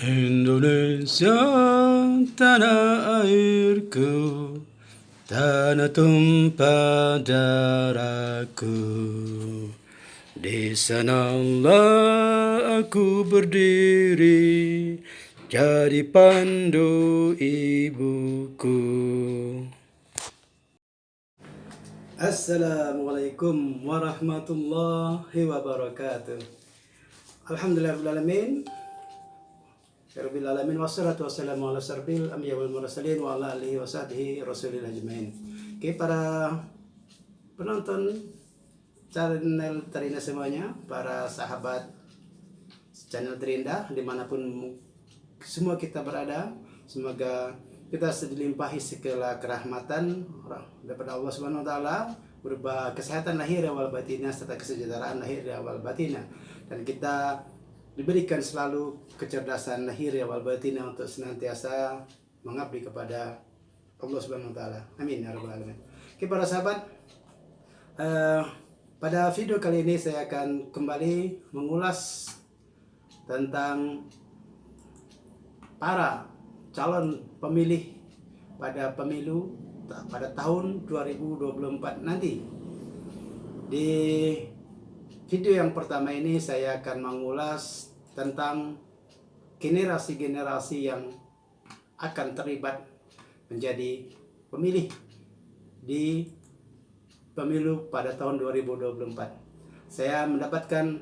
Indonesia tanah airku, tanah tumpah darahku. Di sanalah aku berdiri, jadi pandu ibuku. Assalamualaikum warahmatullahi wabarakatuh. Alhamdulillahirrahmanirrahim. Rabbil alamin wassalatu wassalamu ala sarbil anbiya wal mursalin wa ala alihi wa sahbihi rasulil ajmain. Oke, para penonton channel Terindah semuanya, para sahabat channel Terindah dimanapun semua kita berada, semoga kita dilimpahi segala kerahmatan daripada Allah Subhanahu wa taala berupa kesehatan lahir wal batinah serta kesejahteraan lahir wal batinah, dan kita diberikan selalu kecerdasan lahir wal batinah untuk senantiasa mengabdi kepada Allah Subhanahu wa taala. Amin ya rabbal alamin. Oke, para sahabat, pada video kali ini saya akan kembali mengulas tentang para calon pemilih pada pemilu pada tahun 2024 nanti. Di video yang pertama ini saya akan mengulas tentang generasi-generasi yang akan terlibat menjadi pemilih di pemilu pada tahun 2024. Saya mendapatkan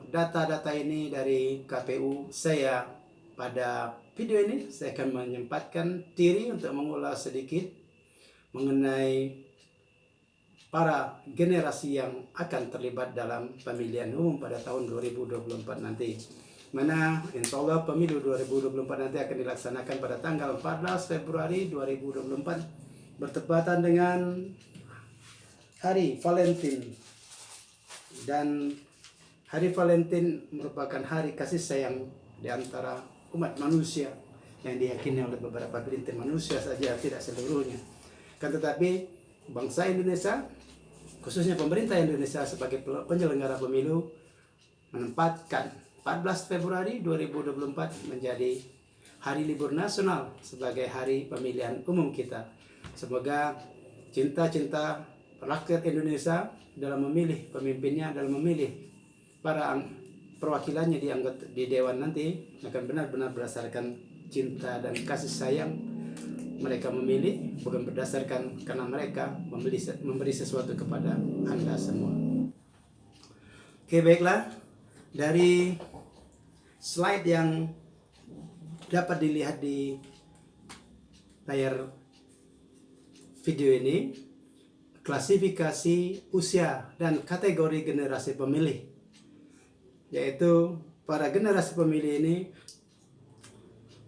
data-data ini dari KPU saya. Pada video ini saya akan menyempatkan diri untuk mengulas sedikit mengenai para generasi yang akan terlibat dalam pemilihan umum pada tahun 2024 nanti. Mana insya Allah pemilu 2024 nanti akan dilaksanakan pada tanggal 14 Februari 2024 bertepatan dengan Hari Valentine. Dan Hari Valentine merupakan hari kasih sayang di antara umat manusia yang diyakini oleh beberapa gelintir manusia saja, tidak seluruhnya. Kan tetapi bangsa Indonesia, khususnya pemerintah Indonesia sebagai penyelenggara pemilu, menempatkan 14 Februari 2024 menjadi hari libur nasional sebagai hari pemilihan umum kita. Semoga cinta-cinta rakyat Indonesia dalam memilih pemimpinnya, dalam memilih para perwakilannya di Dewan nanti akan benar-benar berdasarkan cinta dan kasih sayang mereka memilih, bukan berdasarkan karena mereka memberi sesuatu kepada Anda semua. Oke, baiklah, dari slide yang dapat dilihat di layar video ini, klasifikasi usia dan kategori generasi pemilih, yaitu para generasi pemilih ini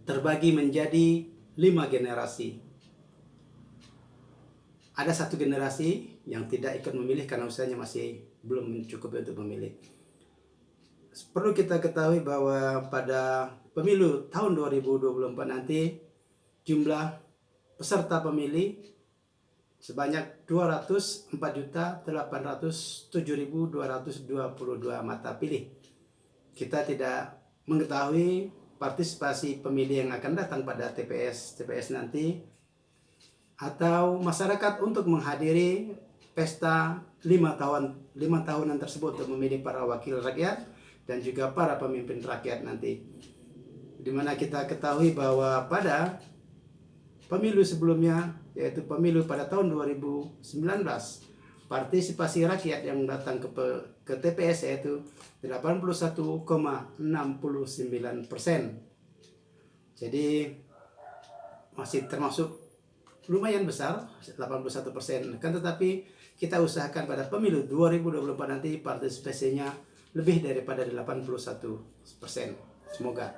terbagi menjadi 5 generasi. Ada satu generasi yang tidak ikut memilih karena usianya masih belum cukup untuk memilih. Perlu kita ketahui bahwa pada pemilu tahun 2024 nanti jumlah peserta pemilih sebanyak 204.807.222 mata pilih. Kita tidak mengetahui partisipasi pemilih yang akan datang pada TPS nanti, atau masyarakat untuk menghadiri pesta 5 tahunan tersebut untuk memilih para wakil rakyat dan juga para pemimpin rakyat nanti. Dimana kita ketahui bahwa pada pemilu sebelumnya, yaitu pemilu pada tahun 2019, partisipasi rakyat yang datang ke TPS yaitu 81,69%. Jadi masih termasuk lumayan besar, 81%. Kan tetapi kita usahakan pada pemilu 2024 nanti partisipasinya lebih daripada 81%. Semoga.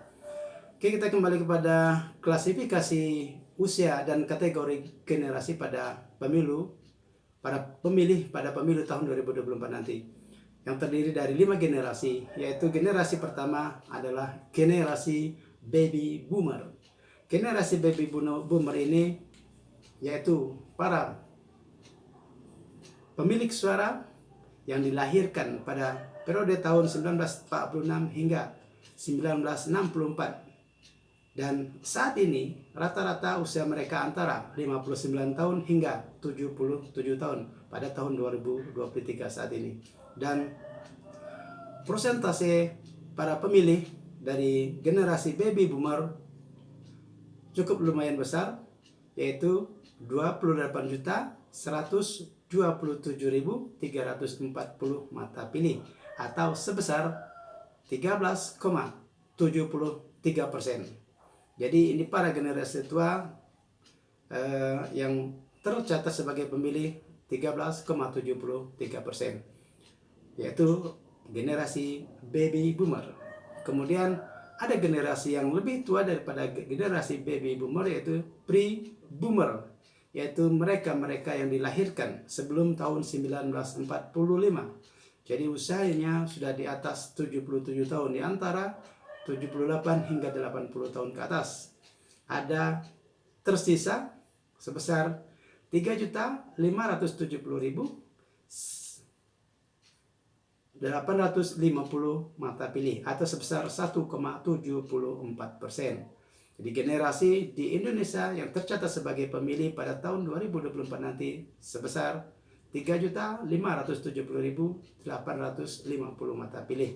Oke, kita kembali kepada klasifikasi usia dan kategori generasi pada pemilu, para pemilih pada pemilu tahun 2024 nanti, yang terdiri dari 5 generasi, yaitu generasi pertama adalah generasi baby boomer. Generasi baby boomer ini yaitu para pemilik suara yang dilahirkan pada periode tahun 1946 hingga 1964. Dan saat ini rata-rata usia mereka antara 59 tahun hingga 77 tahun pada tahun 2023 saat ini. Dan persentase para pemilih dari generasi baby boomer cukup lumayan besar, yaitu 28.127.340 mata pilih atau sebesar 13,73%. Jadi ini para generasi tua yang tercatat sebagai pemilih 13,73%, yaitu generasi baby boomer. Kemudian ada generasi yang lebih tua daripada generasi baby boomer, yaitu pre-boomer, yaitu mereka-mereka yang dilahirkan sebelum tahun 1945. Jadi usianya sudah di atas 77 tahun, di antara 78 hingga 80 tahun ke atas. Ada tersisa sebesar 3.570.850 mata pilih atau sebesar 1,74%. Jadi generasi di Indonesia yang tercatat sebagai pemilih pada tahun 2024 nanti sebesar 3.570.850 mata pilih,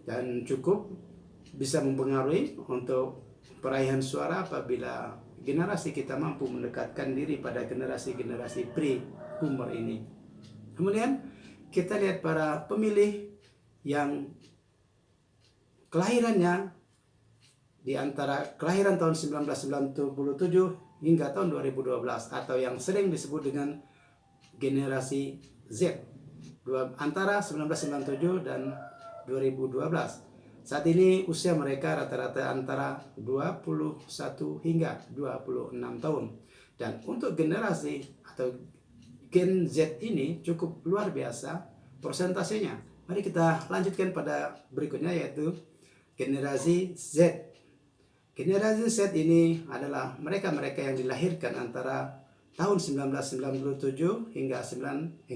dan cukup bisa mempengaruhi untuk peraihan suara apabila generasi kita mampu mendekatkan diri pada generasi-generasi pre-boomer ini. Kemudian kita lihat para pemilih yang kelahirannya di antara kelahiran tahun 1997 hingga tahun 2012 atau yang sering disebut dengan generasi Z, antara 1997 dan 2012. Saat ini usia mereka rata-rata antara 21 hingga 26 tahun. Dan untuk generasi atau Gen Z ini cukup luar biasa persentasenya. Mari kita lanjutkan pada berikutnya, yaitu generasi Z. Generasi Z ini adalah mereka-mereka yang dilahirkan antara tahun 1997 hingga 2012,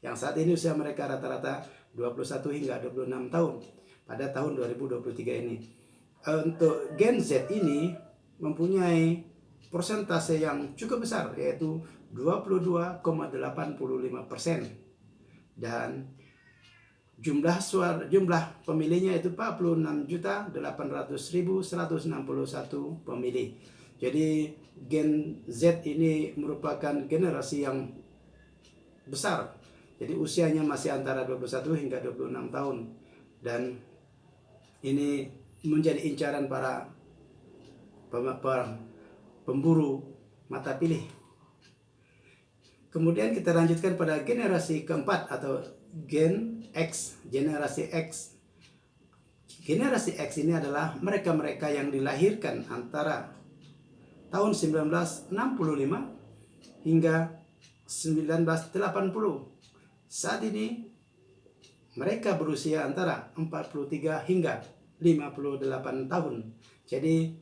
yang saat ini usia mereka rata-rata 21 hingga 26 tahun pada tahun 2023 ini. Untuk Gen Z ini mempunyai persentase yang cukup besar, yaitu 22,85%, dan jumlah pemilihnya itu 46.800.161 pemilih. Jadi Gen Z ini merupakan generasi yang besar. Jadi usianya masih antara 21 hingga 26 tahun. Dan ini menjadi incaran para pemburu mata pilih. Kemudian kita lanjutkan pada generasi keempat atau Gen X, generasi X. Generasi X ini adalah mereka-mereka yang dilahirkan antara tahun 1965 hingga 1980. Saat ini mereka berusia antara 43 hingga 58 tahun. Jadi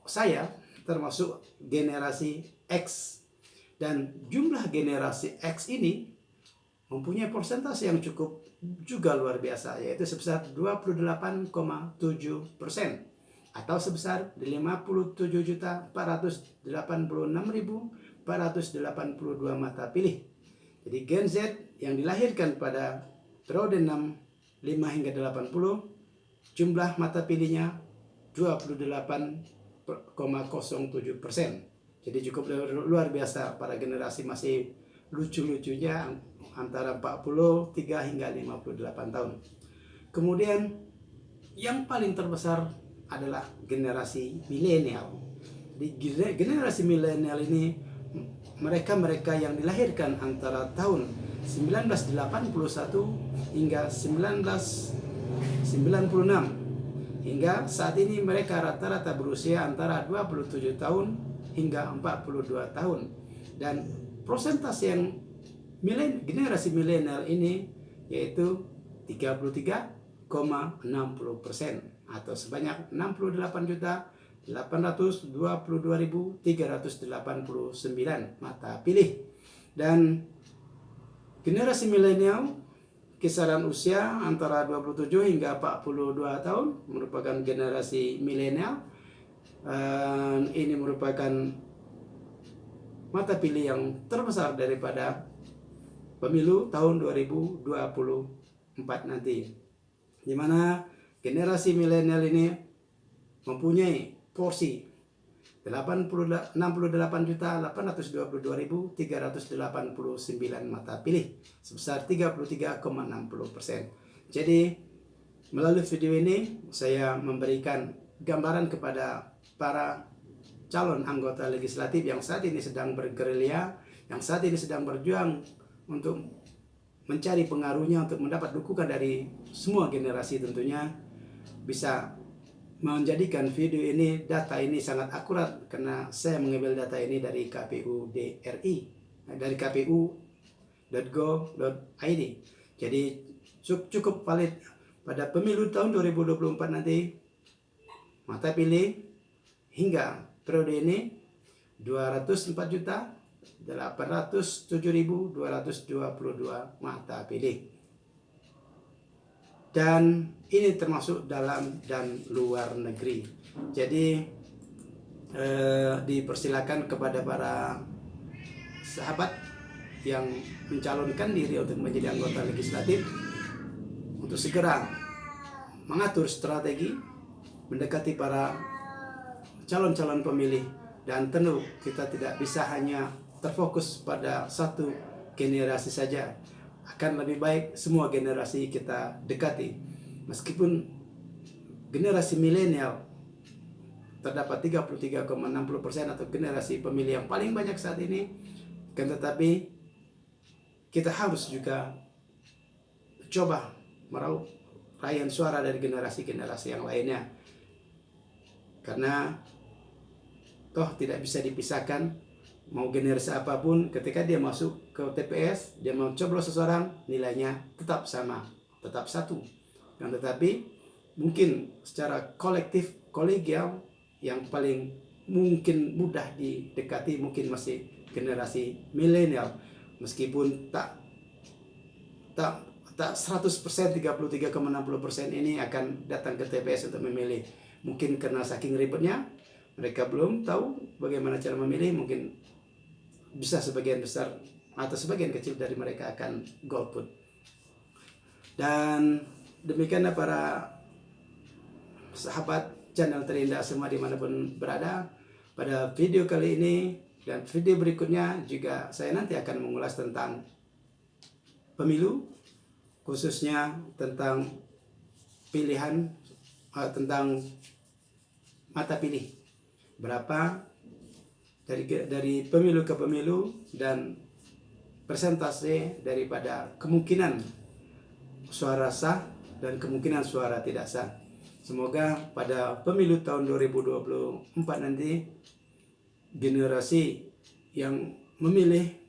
saya termasuk generasi X, dan jumlah generasi X ini mempunyai persentase yang cukup juga luar biasa, yaitu sebesar 28,7% atau sebesar 57.486.482 mata pilih. Jadi Gen Z yang dilahirkan pada periode 65 hingga 80, jumlah mata pilihnya 28,07%. Jadi cukup luar biasa. Para generasi masih lucu-lucunya antara 43 hingga 58 tahun. Kemudian yang paling terbesar adalah generasi milenial. Di generasi milenial ini mereka-mereka yang dilahirkan antara tahun 1981 hingga 1996, hingga saat ini mereka rata-rata berusia antara 27 tahun hingga 42 tahun. Dan persentase yang generasi milenial ini yaitu 33,60% atau sebanyak 68.822.389 mata pilih. Dan generasi milenial kisaran usia antara 27 hingga 42 tahun, merupakan generasi milenial. Ini merupakan mata pilih yang terbesar daripada pemilu tahun 2024 nanti, di mana generasi milenial ini mempunyai porsi 68.822.389 mata pilih sebesar 33,60%. Jadi melalui video ini saya memberikan gambaran kepada para calon anggota legislatif yang saat ini sedang bergerilya, yang saat ini sedang berjuang untuk mencari pengaruhnya, untuk mendapat dukungan dari semua generasi, tentunya bisa menjadikan video ini, data ini sangat akurat, karena saya mengambil data ini dari KPU DRI, dari kpu.go.id. Jadi cukup valid pada pemilu tahun 2024 nanti. Mata pilih hingga periode ini 204.807.222 mata pilih. Dan ini termasuk dalam dan luar negeri. Jadi dipersilakan kepada para sahabat yang mencalonkan diri untuk menjadi anggota legislatif untuk segera mengatur strategi mendekati para calon-calon pemilih. Dan tentu kita tidak bisa hanya terfokus pada satu generasi saja. Akan lebih baik semua generasi kita dekati. Meskipun generasi milenial terdapat 33,60% atau generasi pemilih yang paling banyak saat ini, kan tetapi kita harus juga coba meraup raihan suara dari generasi-generasi yang lainnya. Karena toh tidak bisa dipisahkan, mau generasi apapun, ketika dia masuk ke TPS, dia mau coblos seseorang, nilainya tetap sama, tetap satu. Yang tetapi mungkin secara kolektif, kolegial, yang paling mungkin mudah didekati mungkin masih generasi milenial, meskipun tak 100%, 33,60% ini akan datang ke TPS untuk memilih. Mungkin karena saking ribetnya, mereka belum tahu bagaimana cara memilih. Mungkin bisa sebagian besar atau sebagian kecil dari mereka akan golput. Dan demikianlah para sahabat channel Terindah semua dimanapun berada. Pada video kali ini dan video berikutnya juga saya nanti akan mengulas tentang pemilu, khususnya tentang pilihan, tentang mata pilih. Berapa dari pemilu ke pemilu dan persentase daripada kemungkinan suara sah dan kemungkinan suara tidak sah. Semoga pada pemilu tahun 2024 nanti generasi yang memilih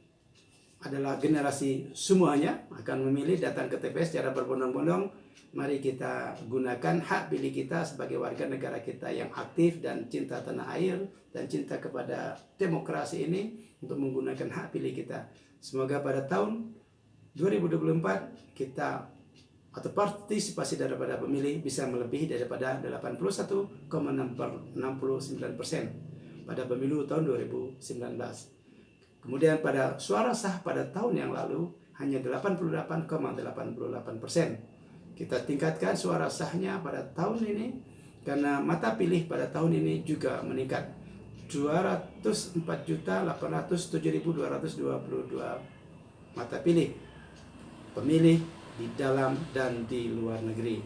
adalah generasi semuanya akan memilih, datang ke TPS secara berbondong-bondong. Mari kita gunakan hak pilih kita sebagai warga negara kita yang aktif dan cinta tanah air dan cinta kepada demokrasi ini untuk menggunakan hak pilih kita. Semoga pada tahun 2024 kita atau partisipasi daripada pemilih bisa melebihi daripada 81,69% pada pemilu tahun 2019. Kemudian pada suara sah pada tahun yang lalu hanya 88,88%. Kita tingkatkan suara sahnya pada tahun ini, karena mata pilih pada tahun ini juga meningkat 204.807.222 mata pilih pemilih di dalam dan di luar negeri.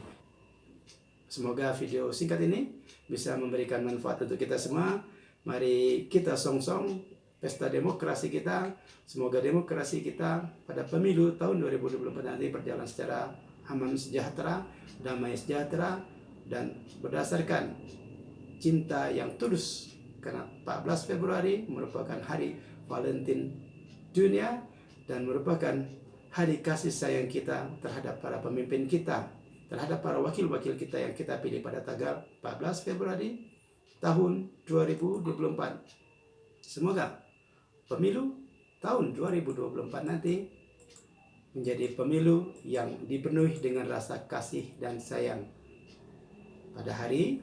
Semoga video singkat ini bisa memberikan manfaat untuk kita semua. Mari kita song-song pesta demokrasi kita. Semoga demokrasi kita pada pemilu tahun 2024 nanti berjalan secara aman sejahtera, damai sejahtera, dan berdasarkan cinta yang tulus. Karena 14 Februari merupakan hari Valentine dunia dan merupakan hari kasih sayang kita terhadap para pemimpin kita, terhadap para wakil-wakil kita yang kita pilih pada tanggal 14 Februari tahun 2024. Semoga pemilu tahun 2024 nanti menjadi pemilu yang dipenuhi dengan rasa kasih dan sayang. Pada hari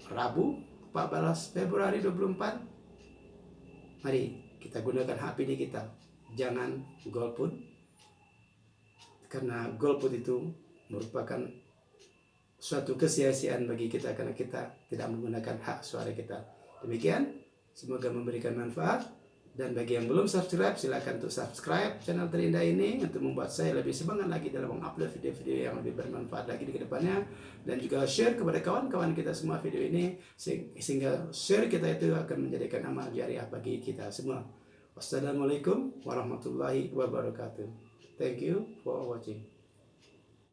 Rabu 14 Februari 24, mari kita gunakan hak pilih kita. Jangan golput, karena golput itu merupakan suatu kesia-siaan bagi kita karena kita tidak menggunakan hak suara kita. Demikian, semoga memberikan manfaat. Dan bagi yang belum subscribe, silakan untuk subscribe channel Terindah ini untuk membuat saya lebih semangat lagi dalam mengupload video-video yang lebih bermanfaat lagi di kedepannya. Dan juga share kepada kawan-kawan kita semua video ini, sehingga share kita itu akan menjadikan amal jariah bagi kita semua. Wassalamualaikum warahmatullahi wabarakatuh. Thank you for watching.